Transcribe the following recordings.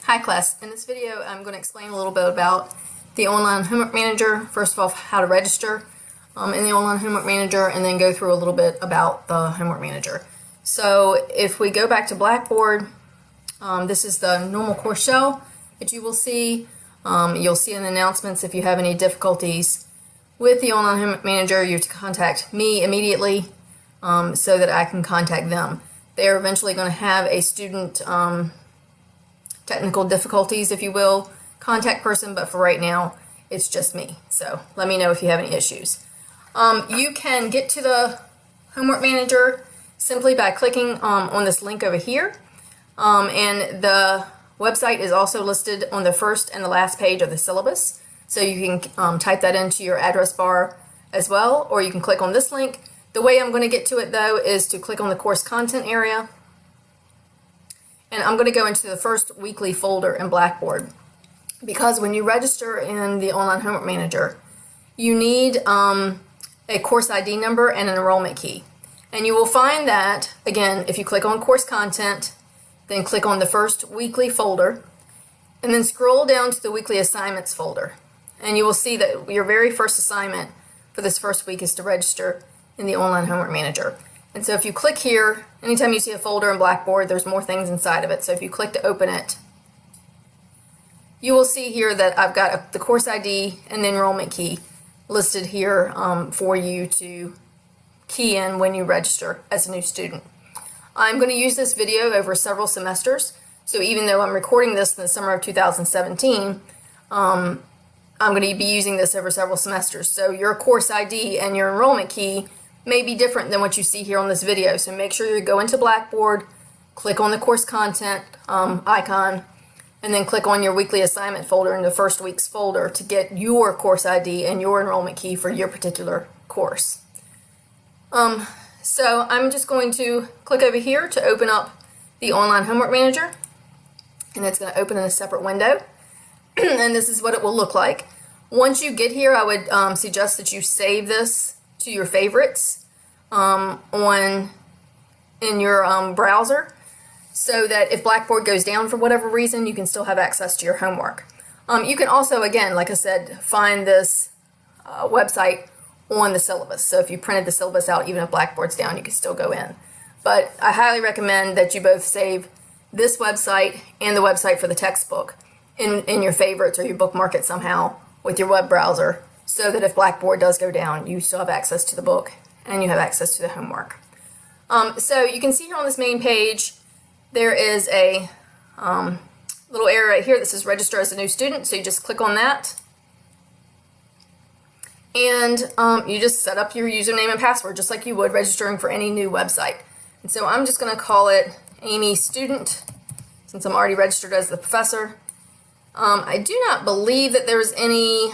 Hi class, in this video I'm going to explain a little bit about the Online Homework Manager. First of all, how to register in the Online Homework Manager, and then go through a little bit about the Homework Manager. So if we go back to Blackboard, this is the normal course shell that you will see. You'll see in the announcements if you have any difficulties with the Online Homework Manager, you have to contact me immediately so that I can contact them. They're eventually going to have a student technical difficulties, if you will, contact person, but for right now it's just me. So let me know if you have any issues. You can get to the Homework Manager simply by clicking on this link over here, and the website is also listed on the first and the last page of the syllabus, so you can type that into your address bar as well, or you can click on this link. The way I'm going to get to it though is to click on the course content area, and I'm going to go into the first weekly folder in Blackboard, because when you register in the Online Homework Manager, you need a course ID number and an enrollment key. And you will find that, again, if you click on course content, then click on the first weekly folder, and then scroll down to the weekly assignments folder. And you will see that your very first assignment for this first week is to register in the Online Homework Manager. And so if you click here, anytime you see a folder in Blackboard, there's more things inside of it. So if you click to open it, you will see here that I've got the course ID and the enrollment key listed here for you to key in when you register as a new student. I'm going to use this video over several semesters. So even though I'm recording this in the summer of 2017, I'm going to be using this over several semesters. So your course ID and your enrollment key may be different than what you see here on this video. So make sure you go into Blackboard, click on the course content icon, and then click on your weekly assignment folder in the first week's folder to get your course ID and your enrollment key for your particular course. So I'm just going to click over here to open up the Online Homework Manager, and it's going to open in a separate window. And this is what it will look like. Once you get here, I would suggest that you save this to your favorites in your browser, so that if Blackboard goes down for whatever reason, you can still have access to your homework. You can also, again, like I said, find this website on the syllabus. So if you printed the syllabus out, even if Blackboard's down, you can still go in. But I highly recommend that you both save this website and the website for the textbook in your favorites, or you bookmark it somehow with your web browser, so that if Blackboard does go down, you still have access to the book and you have access to the homework. So you can see here on this main page, there is a little area right here that says register as a new student. So you just click on that, and you just set up your username and password just like you would registering for any new website. And so I'm just going to call it Amy Student, since I'm already registered as the professor. I do not believe that there's any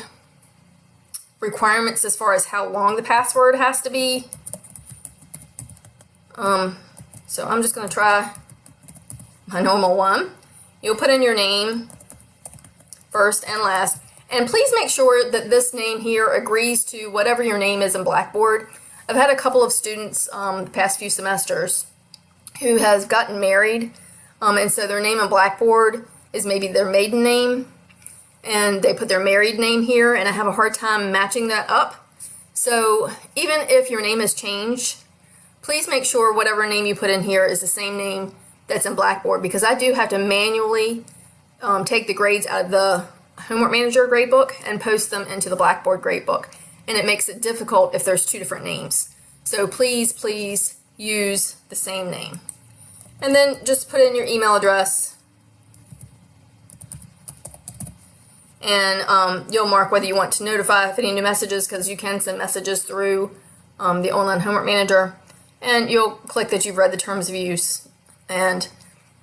requirements as far as how long the password has to be. So I'm just going to try my normal one. You'll put in your name first and last, and please make sure that this name here agrees to whatever your name is in Blackboard. I've had a couple of students the past few semesters who has gotten married, and so their name in Blackboard is maybe their maiden name, and they put their married name here, and I have a hard time matching that up. So even if your name has changed, please make sure whatever name you put in here is the same name that's in Blackboard, because I do have to manually take the grades out of the Homework Manager gradebook and post them into the Blackboard gradebook, and it makes it difficult if there's two different names. So please use the same name, and then just put in your email address, and you'll mark whether you want to notify if any new messages, because you can send messages through the Online Homework Manager, and you'll click that you've read the terms of use, and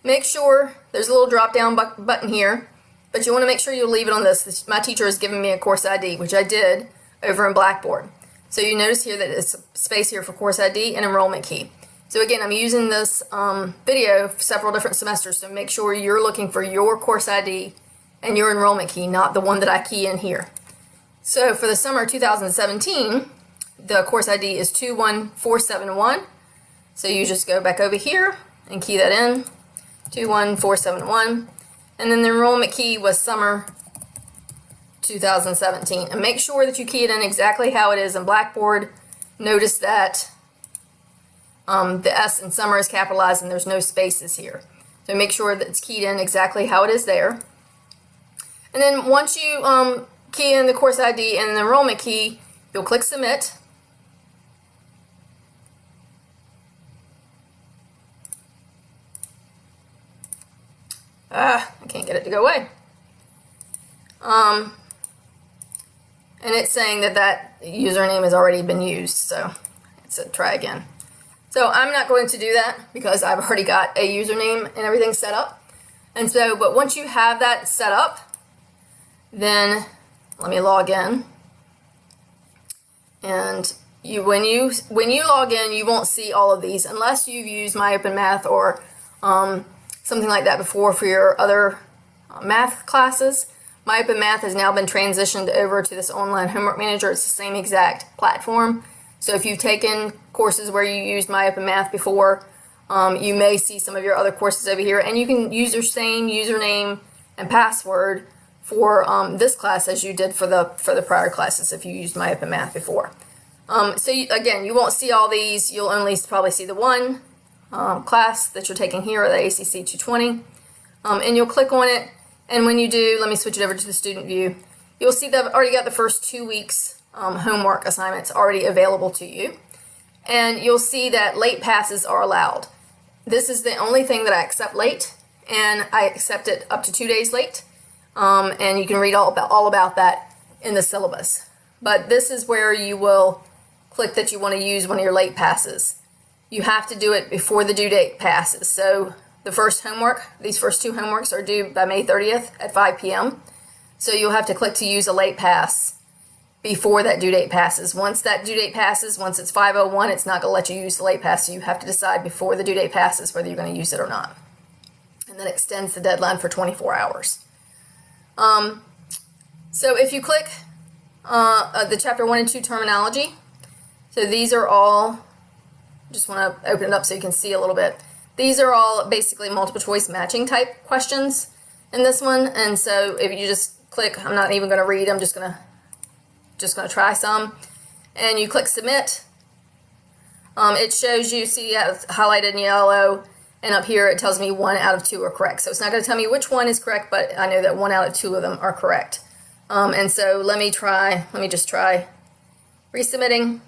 make sure there's a little drop down button here, but you want to make sure you leave it on this. My teacher has given me a course ID, which I did over in Blackboard. So you notice here that it's a space here for course ID and enrollment key. So again, I'm using this video for several different semesters, so make sure you're looking for your course ID and your enrollment key, not the one that I key in here. So for the summer 2017, the course ID is 21471. So you just go back over here and key that in, 21471. and then the enrollment key was summer 2017. And make sure that you key it in exactly how it is in Blackboard. Notice that the S in summer is capitalized and there's no spaces here. So make sure that it's keyed in exactly how it is there. And then once you key in the course ID and the enrollment key, you'll click Submit. I can't get it to go away. And it's saying that that username has already been used, so it's a try again. So I'm not going to do that because I've already got a username and everything set up. And so, but once you have that set up, then let me log in. And when you log in, you won't see all of these unless you've used MyOpenMath or something like that before for your other math classes. MyOpenMath has now been transitioned over to this online homework manager. It's the same exact platform. So if you've taken courses where you used MyOpenMath before, you may see some of your other courses over here, and you can use your same username and password for this class as you did for the prior classes if you used MyOpenMath before. So again, you won't see all these. You'll only probably see the one class that you're taking here, the ACC 220, and you'll click on it. And when you do, let me switch it over to the student view. You'll see that I've already got the first 2 weeks homework assignments already available to you. And you'll see that late passes are allowed. This is the only thing that I accept late, and I accept it up to 2 days late. And you can read all about that in the syllabus. But this is where you will click that you want to use one of your late passes. You have to do it before the due date passes. So the first homework, these first 2 homeworks are due by May 30th at 5 p.m. So you'll have to click to use a late pass before that due date passes. Once that due date passes, once it's 5:01, it's not going to let you use the late pass. So you have to decide before the due date passes whether you're going to use it or not. And that extends the deadline for 24 hours. So if you click the chapter 1 and 2 terminology, so these are all, just want to open it up so you can see a little bit. These are all basically multiple choice matching type questions in this one. And so if you just click, I'm not even going to read, I'm just going to try some. And you click Submit. It shows you, see it's highlighted in yellow, and up here it tells me 1 out of 2 are correct. So it's not going to tell me which one is correct, but I know that 1 out of 2 of them are correct. And so let me just try resubmitting.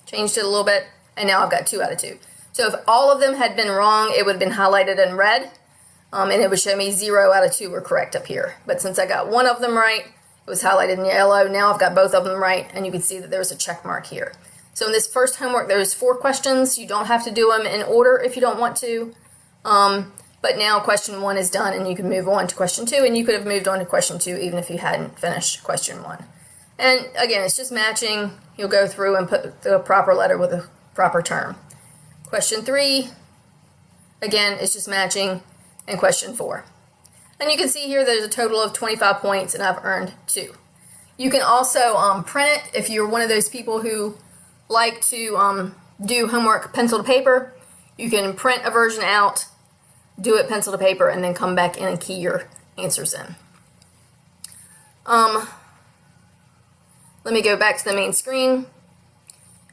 Changed it a little bit, and now I've got 2 out of 2. So if all of them had been wrong, it would have been highlighted in red, and it would show me 0 out of 2 were correct up here. But since I got 1 of them right, it was highlighted in yellow. Now I've got both of them right, and you can see that there's a check mark here. So in this first homework, there's 4 questions. You don't have to do them in order if you don't want to. But now question 1 is done, and you can move on to question 2, and you could have moved on to question 2 even if you hadn't finished question 1. And again, it's just matching. You'll go through and put the proper letter with a proper term. Question 3, again, it's just matching, and question 4. And you can see here there's a total of 25 points, and I've earned 2. You can also print it if you're one of those people who like to do homework pencil to paper. You can print a version out, do it pencil to paper, and then come back in and key your answers in. Let me go back to the main screen,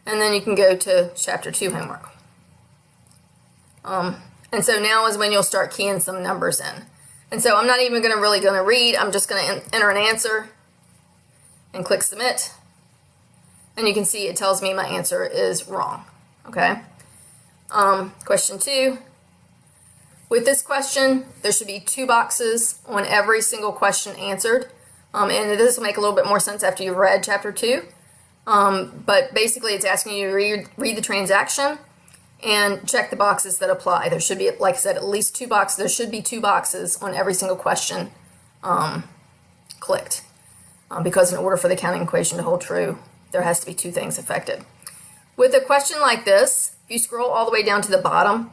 and then you can go to chapter 2 homework. And so now is when you'll start keying some numbers in. And so I'm not even really going to read. I'm just going to enter an answer and click Submit. And you can see it tells me my answer is wrong. Okay. Question 2. With this question, there should be 2 boxes on every single question answered. And this will make a little bit more sense after you've read chapter 2. But basically it's asking you to read the transaction and check the boxes that apply. There should be, like I said, at least 2 boxes. There should be 2 boxes on every single question clicked. Because in order for the counting equation to hold true, there has to be 2 things affected. With a question like this, if you scroll all the way down to the bottom,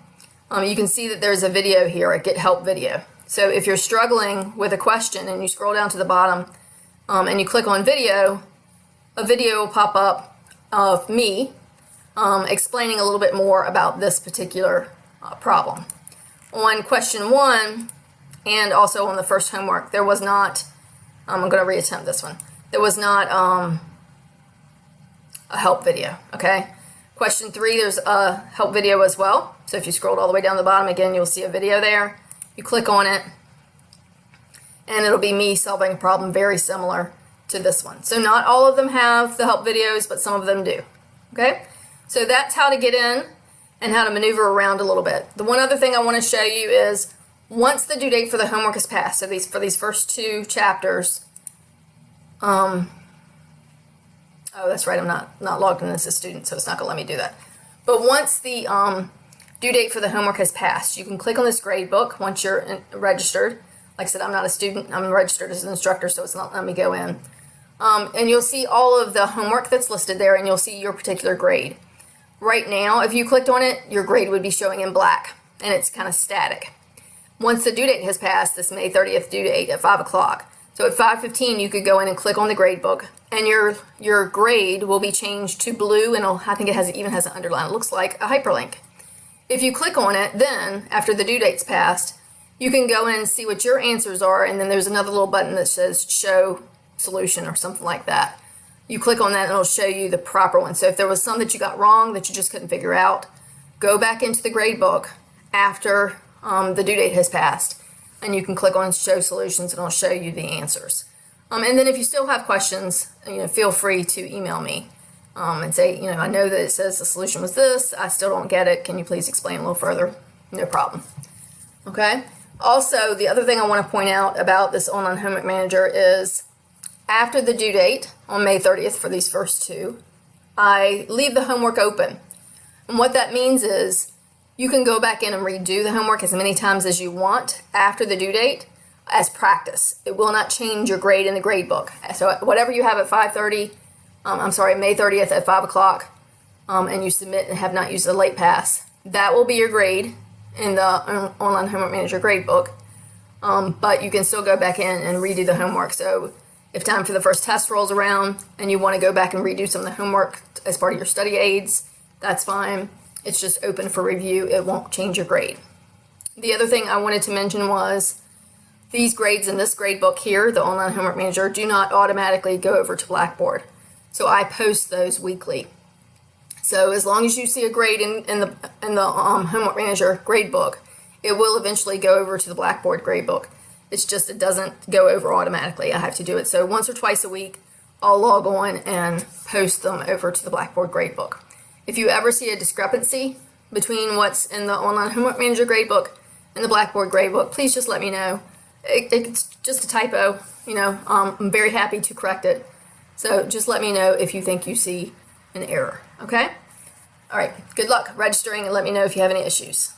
you can see that there's a video here, a Get Help video. So if you're struggling with a question and you scroll down to the bottom and you click on video, a video will pop up of me explaining a little bit more about this particular problem. On question 1, and also on the first homework, there was not, I'm going to reattempt this one, there was not a help video, okay? Question 3, there's a help video as well. So if you scrolled all the way down the bottom, again, you'll see a video there. You click on it, and it'll be me solving a problem very similar to this one. So not all of them have the help videos, but some of them do, okay? So that's how to get in and how to maneuver around a little bit. The one other thing I want to show you is once the due date for the homework is passed, so for these first 2 chapters, oh, that's right, I'm not logged in as a student, so it's not going to let me do that. But once the due date for the homework has passed, you can click on this grade book once you're registered. Like I said, I'm not a student, I'm registered as an instructor, so it's not letting me go in. And you'll see all of the homework that's listed there, and you'll see your particular grade. Right now, if you clicked on it, your grade would be showing in black, and it's kind of static. Once the due date has passed, this May 30th due date at 5 o'clock, so at 5:15 you could go in and click on the grade book, and your grade will be changed to blue, and I think it even has an underline. It looks like a hyperlink. If you click on it, then after the due date's passed, you can go in and see what your answers are, and then there's another little button that says show solution or something like that. You click on that and it'll show you the proper one. So if there was some that you got wrong that you just couldn't figure out, go back into the grade book after the due date has passed, and you can click on show solutions and it'll show you the answers. And then if you still have questions, feel free to email me and say, I know that it says the solution was this, I still don't get it, can you please explain a little further? No problem. Okay? Also, the other thing I want to point out about this online homework manager is after the due date on May 30th for these first 2, I leave the homework open. And what that means is you can go back in and redo the homework as many times as you want after the due date as practice. It will not change your grade in the grade book. So whatever you have at May 30th at 5 o'clock, and you submit and have not used a late pass, that will be your grade in the online homework manager grade book. But you can still go back in and redo the homework. So if time for the first test rolls around and you want to go back and redo some of the homework as part of your study aids, that's fine. It's just open for review. It won't change your grade. The other thing I wanted to mention was these grades in this grade book here, the online homework manager, do not automatically go over to Blackboard. So I post those weekly. So as long as you see a grade in the homework manager grade book, it will eventually go over to the Blackboard grade book. It's just it doesn't go over automatically. I have to do it. So once or twice a week, I'll log on and post them over to the Blackboard grade book. If you ever see a discrepancy between what's in the online homework manager grade book and the Blackboard grade book, please just let me know. It's just a typo. I'm very happy to correct it. So just let me know if you think you see an error. Okay? All right. Good luck registering, and let me know if you have any issues.